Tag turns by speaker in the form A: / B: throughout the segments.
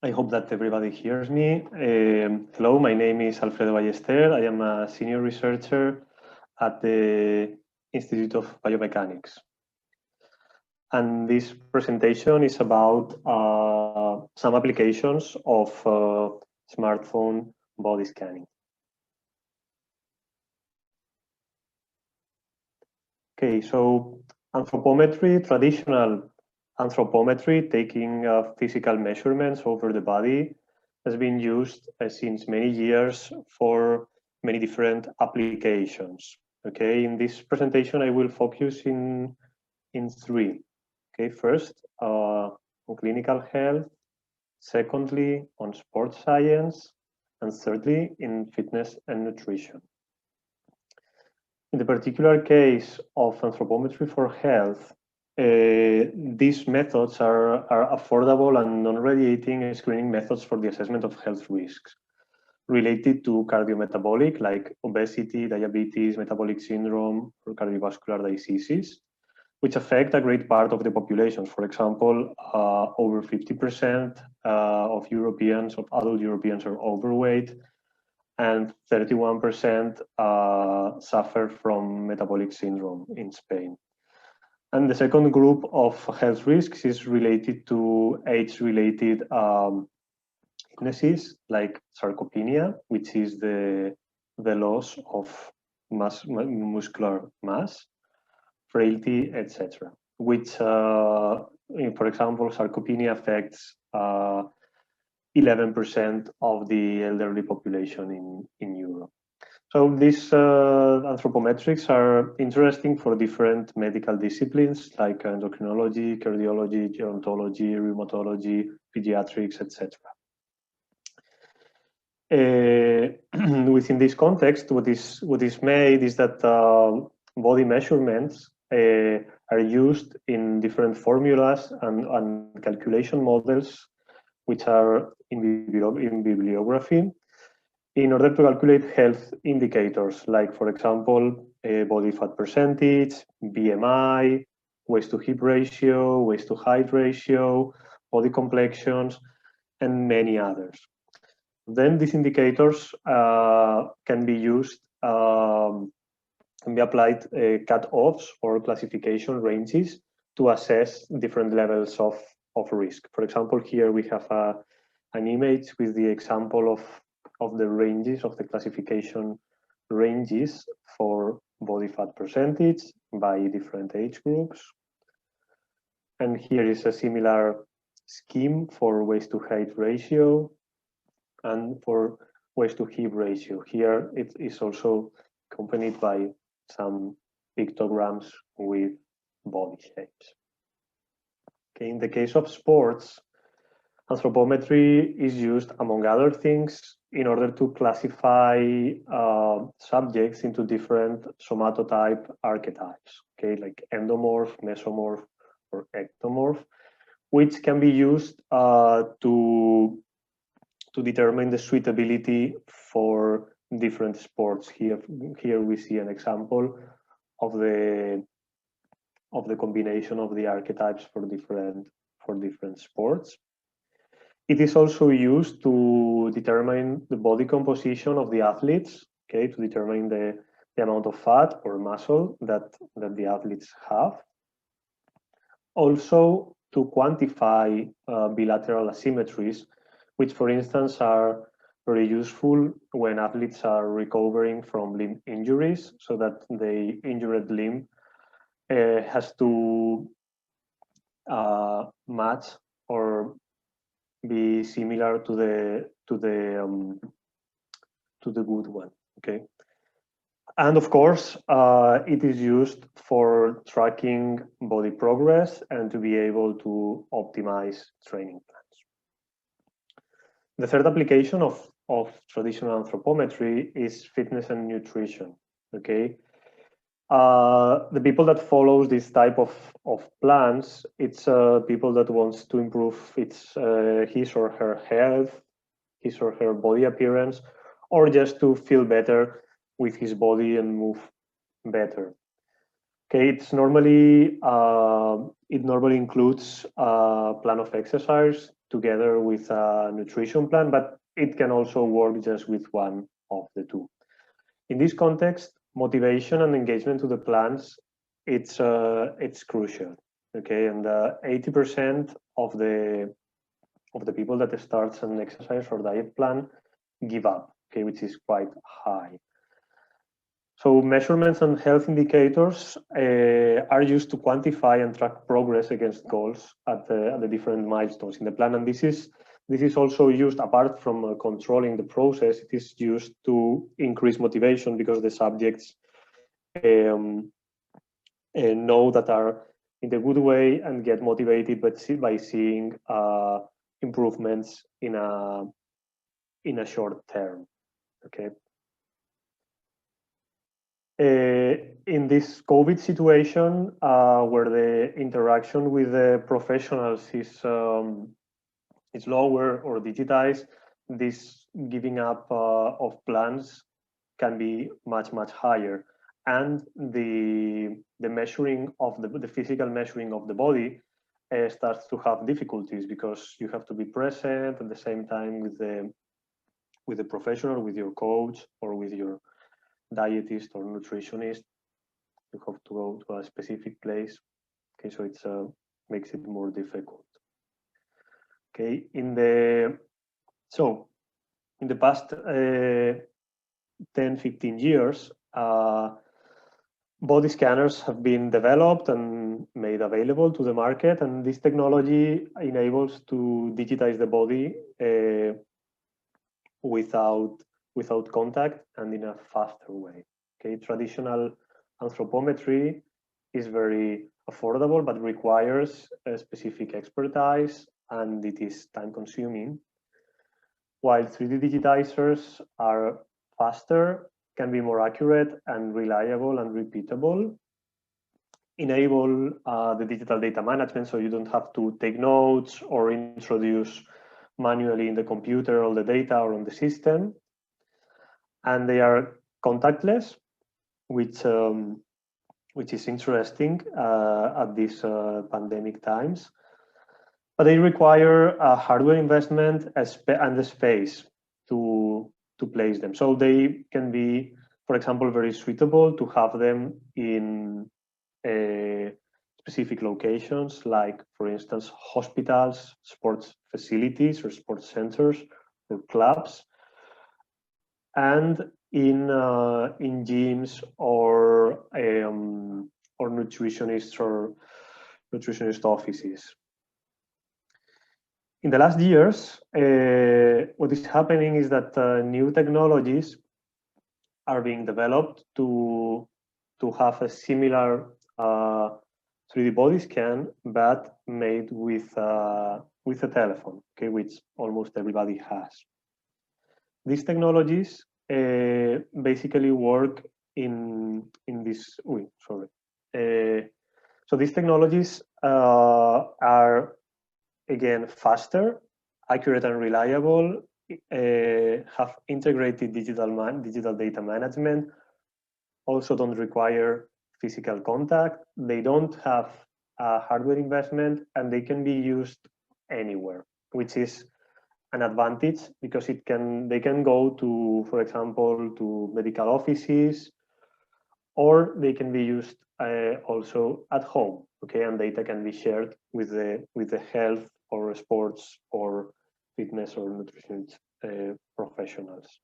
A: I hope that everybody hears me. Hello, my name is Alfredo Ballester. I am a senior researcher at the Institute of Biomechanics. And this presentation is about some applications of smartphone body scanning. Okay, so anthropometry, traditional anthropometry, taking physical measurements over the body, has been used since many years for many different applications. Okay, in this presentation, I will focus in three. Okay, first, on clinical health, secondly, on sports science, and thirdly, in fitness and nutrition. In the particular case of anthropometry for health, these methods are affordable and non-radiating screening methods for the assessment of health risks related to cardiometabolic, like obesity, diabetes, metabolic syndrome, or cardiovascular diseases, which affect a great part of the population. For example, over 50% of Europeans, of adult Europeans, are overweight, and 31% suffer from metabolic syndrome in Spain. And the second group of health risks is related to age-related illnesses like sarcopenia, which is the loss of muscular mass, frailty, etc. Which, for example, sarcopenia affects 11% of the elderly population in Europe. So these anthropometrics are interesting for different medical disciplines like endocrinology, cardiology, gerontology, rheumatology, pediatrics, etc. Within this context, what is made is that body measurements are used in different formulas and calculation models, which are in bibliography, in order to calculate health indicators, like, for example, body fat percentage, BMI, waist to hip ratio, waist to height ratio, body complexions, and many others. Then these indicators can be used, can be applied cut-offs or classification ranges to assess different levels of risk. For example, here we have an image with the example of the ranges, of the classification ranges for body fat percentage by different age groups. And here is a similar scheme for waist to height ratio and for waist to hip ratio. Here it is also accompanied by some pictograms with body shapes. Okay, in the case of sports, anthropometry is used, among other things, in order to classify subjects into different somatotype archetypes, okay, like endomorph, mesomorph, or ectomorph, which can be used to determine the suitability for different sports. Here we see an example of the combination of the archetypes for different sports. It is also used to determine the body composition of the athletes, okay, to determine the amount of fat or muscle that the athletes have. Also to quantify bilateral asymmetries, which, for instance, are very useful when athletes are recovering from limb injuries, so that the injured limb has to match or be similar to the good one. Okay, and of course, it is used for tracking body progress and to be able to optimize training plans. The third application of traditional anthropometry is fitness and nutrition. Okay, the people that follows this type of plans, it's people that wants to improve his or her health, his or her body appearance, or just to feel better with his body and move better. Okay, it's normally it normally includes a plan of exercise together with a nutrition plan, but it can also work just with one of the two. In this context, motivation and engagement to the plans, it's crucial. Okay, and 80% of the people that starts an exercise or diet plan give up. Okay, which is quite high. So measurements and health indicators are used to quantify and track progress against goals at the different milestones in the plan. And this is also used, apart from controlling the process, it is used to increase motivation because the subjects know that are in the good way and get motivated by seeing improvements in a short term. Okay. In this COVID situation, where the interaction with the professionals is lower or digitized, this giving up of plans can be much higher, and the measuring of the physical measuring of the body starts to have difficulties because you have to be present at the same time with the professional, with your coach, or with your dietist or nutritionist. You have to go to a specific place. Okay, so it makes it more difficult. Okay, in the past 10-15 years, body scanners have been developed and made available to the market, and this technology enables to digitize the body without contact and in a faster way. Okay, traditional anthropometry is very affordable but requires a specific expertise, and it is time consuming, while 3D digitizers are faster, can be more accurate and reliable and repeatable, enable the digital data management, so you don't have to take notes or introduce manually in the computer all the data or on the system, and they are contactless, which is interesting at these pandemic times. But they require a hardware investment and the space to place them. So they can be, for example, very suitable to have them in specific locations, like, for instance, hospitals, sports facilities or sports centers or clubs, and in gyms or nutritionist offices. In the last years, what is happening is that new technologies are being developed to have a similar 3D body scan, but made with a telephone, okay, which almost everybody has. These technologies basically work in this. So these technologies are, again, faster, accurate, and reliable. Have integrated digital data management. Also, don't require physical contact. They don't have a hardware investment, and they can be used anywhere, which is an advantage because they can go to, for example, to medical offices, or they can be used also at home. Okay, and data can be shared with the health or sports or fitness or nutrition professionals.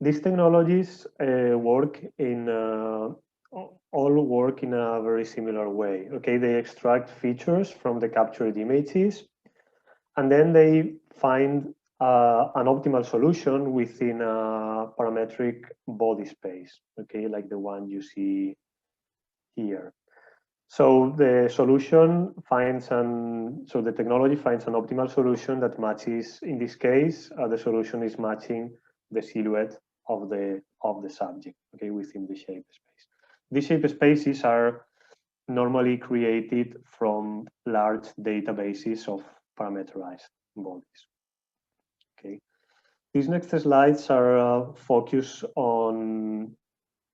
A: These technologies work in a very similar way. Okay, they extract features from the captured images, and then they find an optimal solution within a parametric body space. Okay, like the one you see here. So the technology finds an optimal solution that matches. In this case, the solution is matching the silhouette of the subject, okay, within the shape space. These shape spaces are normally created from large databases of parameterized bodies. Okay, these next slides are focused on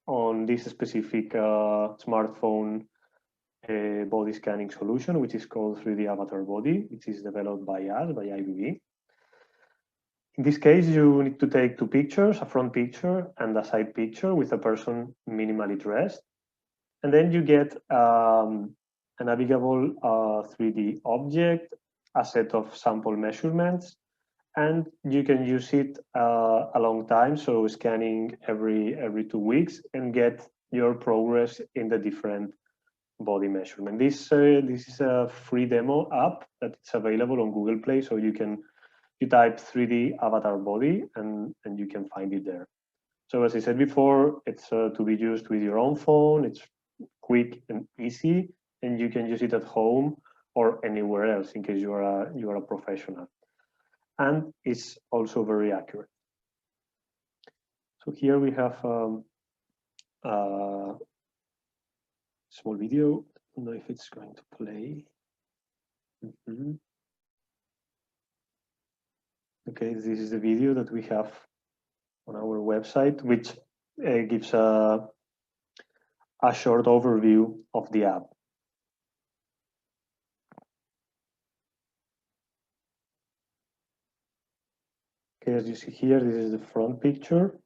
A: on this specific smartphone body scanning solution, which is called 3D Avatar Body, which is developed by us, by IBB. In this case, you need to take two pictures, a front picture and a side picture with a person minimally dressed. And then you get a navigable 3D object, a set of sample measurements, and you can use it a long time, so scanning every 2 weeks and get your progress in the different body measurement. This is a free demo app that's available on Google Play, so you type 3D avatar body and you can find it there. So as I said before, it's to be used with your own phone. It's quick and easy, and you can use it at home or anywhere else in case you are a professional. And it's also very accurate. So here we have a small video. I don't know if it's going to play. Okay, this is the video that we have on our website, which gives a short overview of the app. Okay, as you see here, this is the front picture.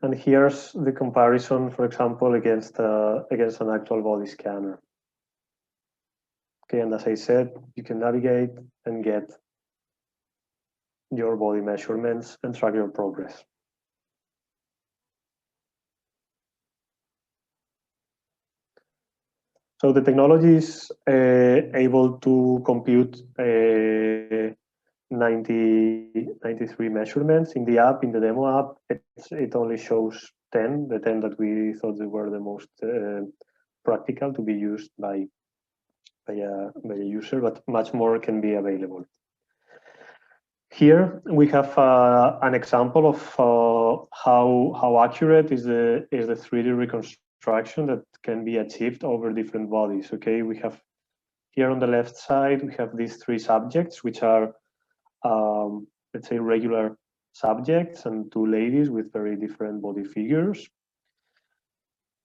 A: And here's the comparison, for example, against an actual body scanner. Okay, and as I said, you can navigate and get your body measurements and track your progress. So the technology is able to compute 93 measurements. In the app, in the demo app, it only shows 10, the 10 that we thought they were the most practical to be used by a user, but much more can be available. Here we have an example of how accurate is the 3D reconstruction that can be achieved over different bodies. Okay, we have here on the left side, we have these three subjects, which are let's say regular subjects, and two ladies with very different body figures.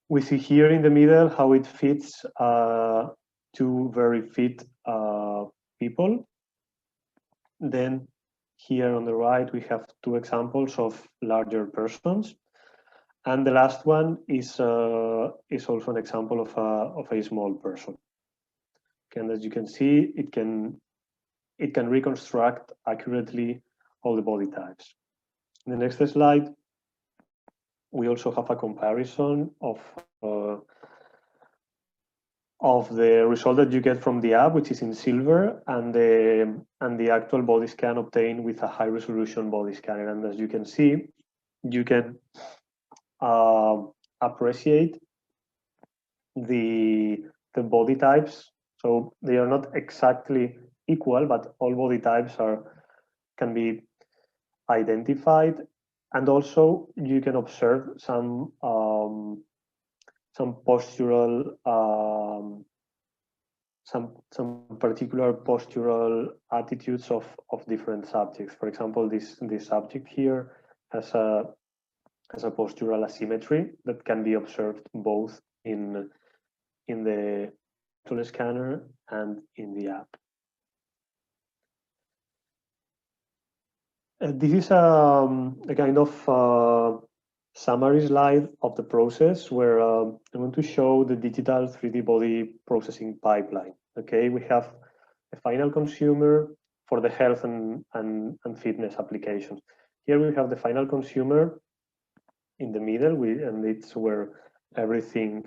A: We see here in the middle how it fits two very fit people. Then here on the right, we have two examples of larger persons. And the last one is also an example of a small person. And as you can see, it can reconstruct accurately all the body types. In the next slide, we also have a comparison of the result that you get from the app, which is in silver, and the actual body scan obtained with a high resolution body scanner. And as you can see, you can appreciate the body types. So they are not exactly equal, but all body types can be identified, and also you can observe some postural some particular postural attitudes of different subjects. For example, this subject here has a postural asymmetry that can be observed both in the scanner and in the app. This is a kind of summary slide of the process where I want to show the digital 3D body processing pipeline. Okay, we have a final consumer for the health and fitness applications. Here we have the final consumer in the middle, and it's where everything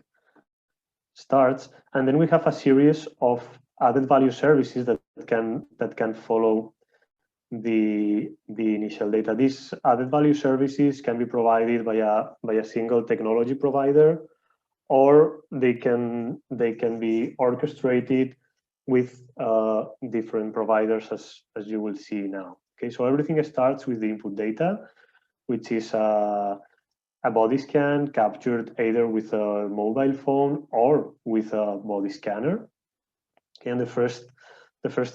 A: starts. And then we have a series of added value services that can follow the initial data. These added value services can be provided by a single technology provider, or they can be orchestrated with different providers, as you will see now. Okay, so everything starts with the input data, which is a body scan captured either with a mobile phone or with a body scanner. Okay, and the first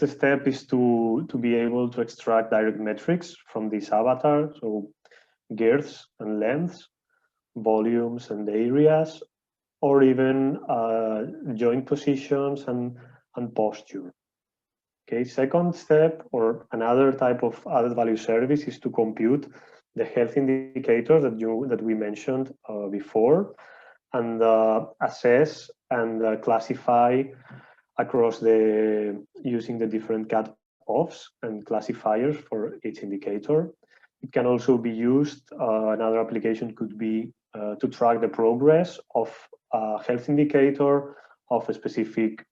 A: step is to be able to extract direct metrics from this avatar. So girths and lengths, volumes and areas, or even joint positions and posture. Okay, second step, or another type of added value service, is to compute the health indicators that we mentioned before, and assess and classify across using the different cut-offs and classifiers for each indicator. It can also be used, another application could be to track the progress of a health indicator of a specific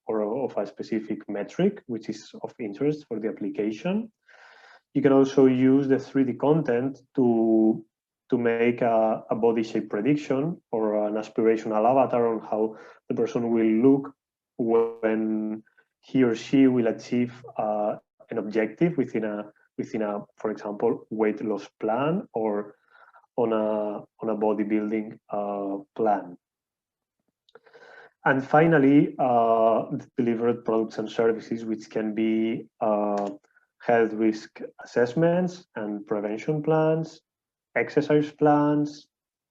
A: metric, which is of interest for the application. You can also use the 3D content to make a body shape prediction or an aspirational avatar on how the person will look when he or she will achieve an objective within a, for example, weight loss plan or on a bodybuilding plan. And finally, delivered products and services, which can be health risk assessments and prevention plans, exercise plans,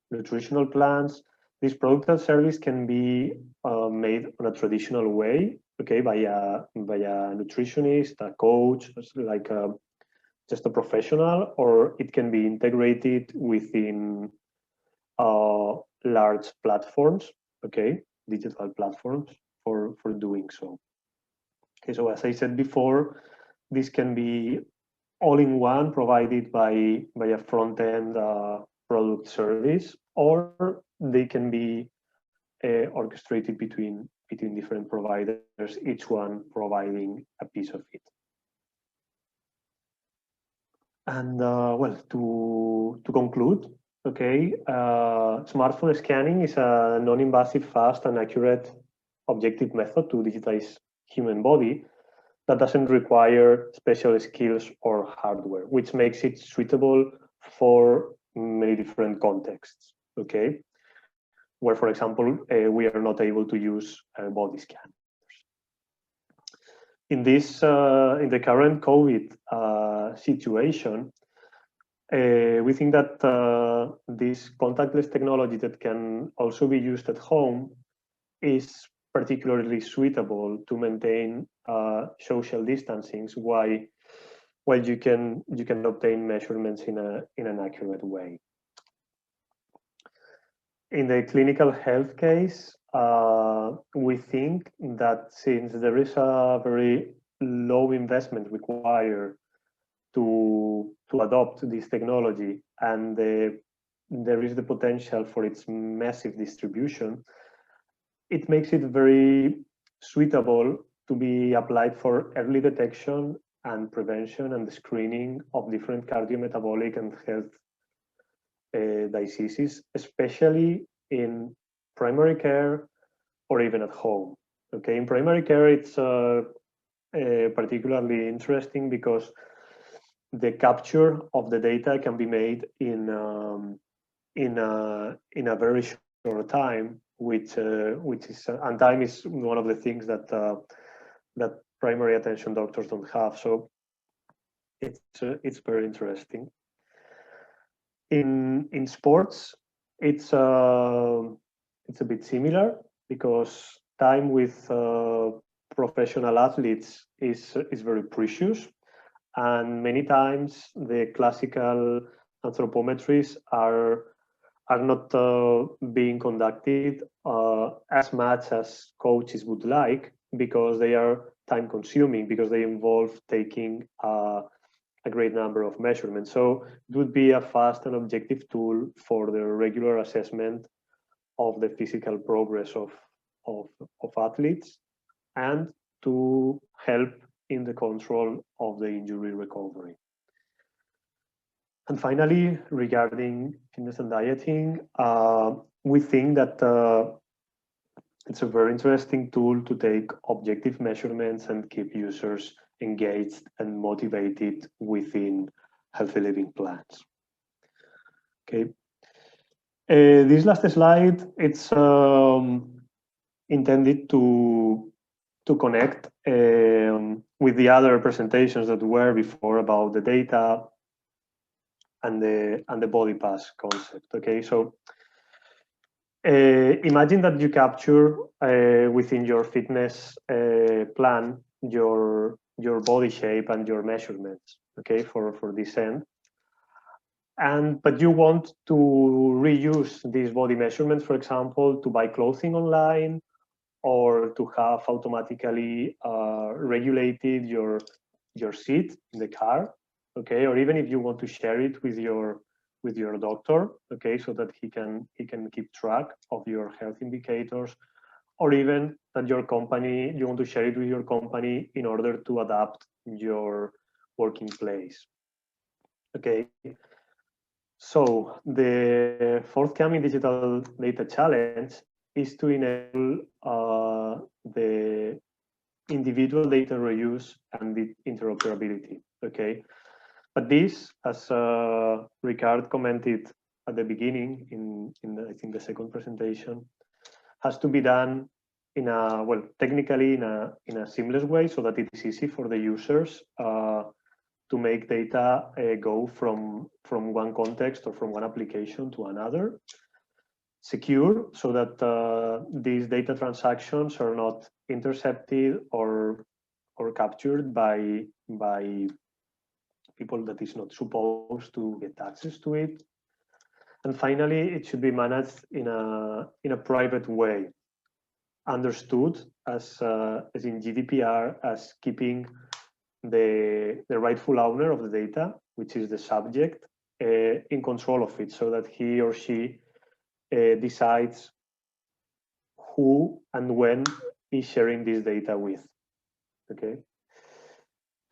A: nutritional plans. This product and service can be made on a traditional way, okay, by a nutritionist, a coach, like just a professional, or it can be integrated within large platforms, okay, digital platforms for doing so. Okay, so as I said before, this can be all-in-one provided by a front-end product service, or they can be orchestrated between different providers, each one providing a piece of it. And well, to conclude, okay, smartphone scanning is a non-invasive, fast, and accurate objective method to digitize human body that doesn't require special skills or hardware, which makes it suitable for many different contexts, okay? Where, for example, we are not able to use body scanners. In the current COVID situation, we think that this contactless technology that can also be used at home is particularly suitable to maintain social distancing while you can obtain measurements in an accurate way. In the clinical health case, we think that since there is a very low investment required to adopt this technology, and there is the potential for its massive distribution, it makes it very suitable to be applied for early detection and prevention and screening of different cardiometabolic and health diseases, especially in primary care or even at home. Okay, in primary care, it's particularly interesting because the capture of the data can be made in a very short time, which is, and time is one of the things that that primary attention doctors don't have. So it's very interesting. In sports, it's a bit similar because time with professional athletes is very precious, and many times the classical anthropometries are not being conducted as much as coaches would like, because they are time consuming, because they involve taking a great number of measurements. So it would be a fast and objective tool for the regular assessment of the physical progress of athletes, and to help in the control of the injury recovery. And finally, regarding fitness and dieting, we think that it's a very interesting tool to take objective measurements and keep users engaged and motivated within healthy living plans. Okay. This last slide, it's intended to connect with the other presentations that were before about the data the BodyPass concept. Okay, so imagine that you capture within your fitness plan your body shape and your measurements. Okay, for this end. But you want to reuse these body measurements, for example, to buy clothing online, or to have automatically regulated your seat in the car, okay? Or even if you want to share it with your doctor, okay, so that he can keep track of your health indicators, or even that you want to share it with your company in order to adapt your working place, okay? So the forthcoming Digital Data Challenge is to enable the individual data reuse and the interoperability, okay? But this, as Ricard commented at the beginning in I think the second presentation, has to be done in a, well, technically in a seamless way, so that it is easy for the users to make data go from one context or from one application to another. Secure, so that these data transactions are not intercepted or captured by people that is not supposed to get access to it. And finally, it should be managed in a private way, understood as in GDPR as keeping the rightful owner of the data, which is the subject, in control of it, so that he or she decides who and when is sharing this data with. Okay.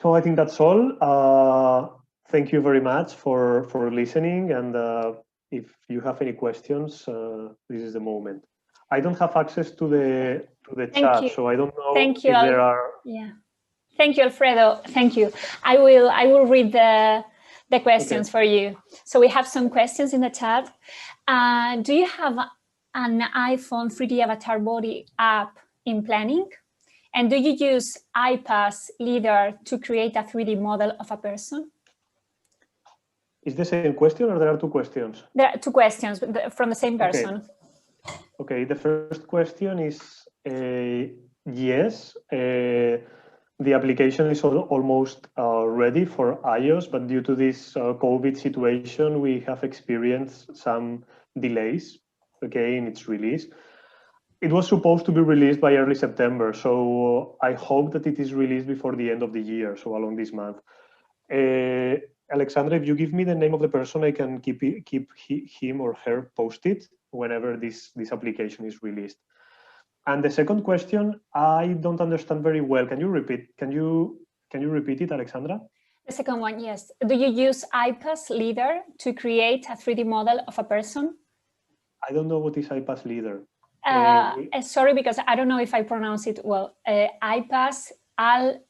A: So I think that's all. Thank you very much for listening, and if you have any questions, this is the moment. I don't have access to the chat, so I don't know if there are.
B: Yeah. Thank you, Alfredo. Thank you. I will read the questions for you. So we have some questions in the chat. Do you have an iPhone 3D avatar body app in planning? And do you use iPass Leader to create a 3D model of a person?
A: Is the same question, or there are two questions?
B: There are two questions from the same person.
A: Okay, the first question is yes. The application is almost ready for iOS, but due to this COVID situation, we have experienced some delays, okay, in its release. It was supposed to be released by early September, so I hope that it is released before the end of the year, so along this month. Alexandra, if you give me the name of the person, I can keep him or her posted whenever this application is released. And the second question, I don't understand very well. Can you repeat? Can you repeat it, Alexandra?
B: The second one, yes. Do you use iPass Leader to create a 3D model of a person?
A: I don't know what is iPass Leader.
B: Sorry, because I don't know if I pronounce it well. iPass,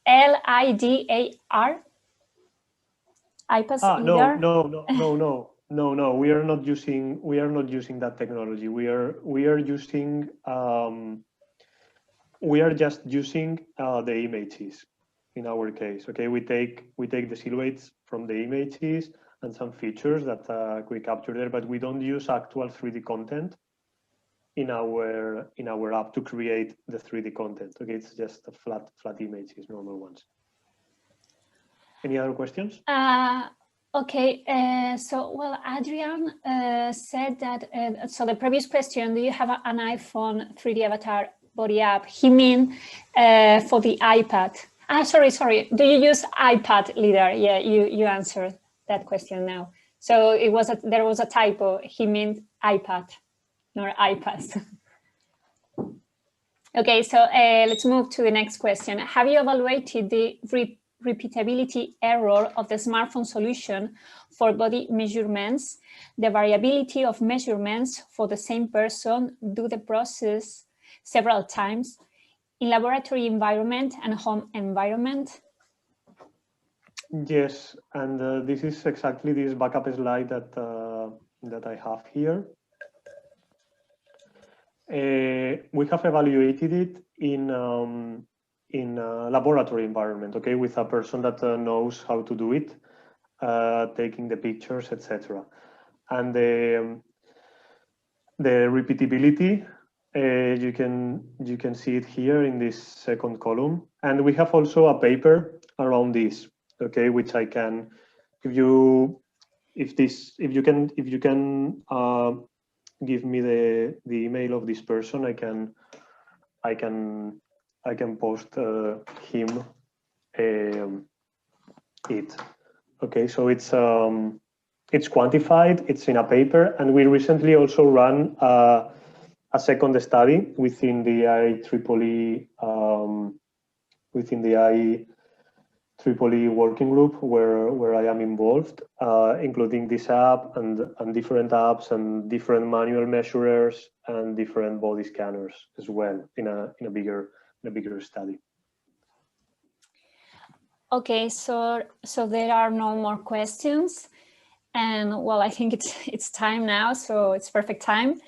B: L-I-D-A-R. iPass Leader.
A: No. We are not using that technology. We are just using the images in our case. Okay, we take the silhouettes from the images and some features that we capture there, but we don't use actual 3D content in our app to create the 3D content. Okay, it's just a flat images, normal ones. Any other questions?
B: Okay, so, well, Adrian said that, so the previous question, do you have an iPhone 3D avatar body app? He mean for the iPad. Sorry. Do you use iPad Leader? Yeah, you answered that question now. So there was a typo. He meant iPad, not iPass. Okay, so let's move to the next question. Have you evaluated the repeatability error of the smartphone solution for body measurements, the variability of measurements for the same person, do the process several times in laboratory environment and home environment?
A: Yes, and this is exactly this backup slide that I have here. We have evaluated it in a laboratory environment, okay, with a person that knows how to do it. taking the pictures, etc. And the repeatability, you can see it here in this second column. And we have also a paper around this, okay, which I can, if you can give me the email of this person, I can post him it. Okay, so it's quantified, it's in a paper, and we recently also ran a second study within the IEEE working group where I am involved, including this app and different apps and different manual measurers and different body scanners as well in a bigger study.
B: Okay, so there are no more questions, and well, I think it's time now, so it's perfect time.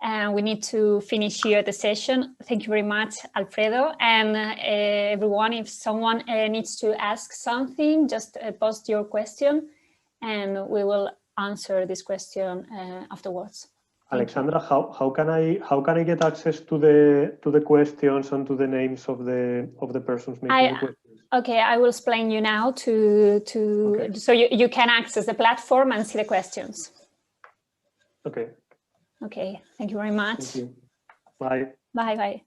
B: And we need to finish here the session. Thank you very much, Alfredo. And everyone, if someone needs to ask something, just post your question and we will answer this question afterwards.
A: Alexandra, how can I get access to the questions and to the names of the persons making the questions?
B: Okay, I will explain you now okay. So you can access the platform and see the questions.
A: Okay.
B: Okay, thank you very much.
A: Thank you. Bye.
B: Bye.